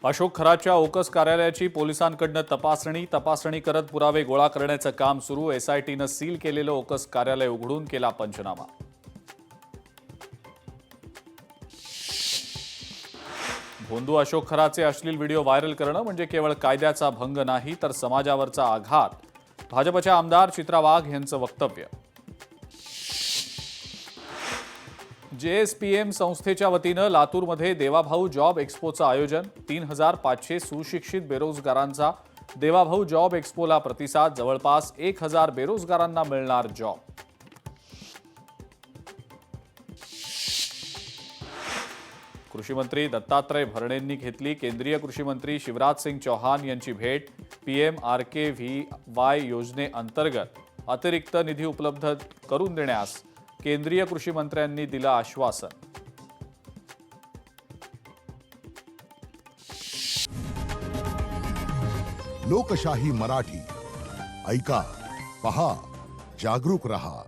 अशोक खराच्या ओकस कार्यालयाची पोलिसांकडून तपासणी करत पुरावे गोळा करण्याचं काम सुरू। एसआयटीनं सील केलेलं ओकस कार्यालय उघडून केला पंचनामा। भोंदू अशोक खराचे अश्लील व्हिडिओ व्हायरल करणं म्हणजे केवळ कायद्याचा भंग नाही तर समाजावरचा आघात। भाजपच्या आमदार चित्रा वाघ यांचं वक्तव्य। जेएसपीएम संस्थेच्या वतीनं लातूरमध्ये देवाभाऊ जॉब एक्स्पोचं आयोजन। 3500 सुशिक्षित बेरोजगारांचा देवाभाऊ जॉब एक्स्पोला प्रतिसाद। जवळपास 1000 बेरोजगारांना मिळणार जॉब। कृषी मंत्री दत्तात्रय भरणेंनी घेतली केंद्रीय कृषी मंत्री शिवराज सिंग चौहान यांची भेट। पीएमआरकेव्हीवाय योजनेअंतर्गत अतिरिक्त निधी उपलब्ध करून देण्यास केंद्रीय कृषी मंत्र्यांनी दिलं आश्वासन। लोकशाही मराठी ऐका, पहा, जागरूक रहा।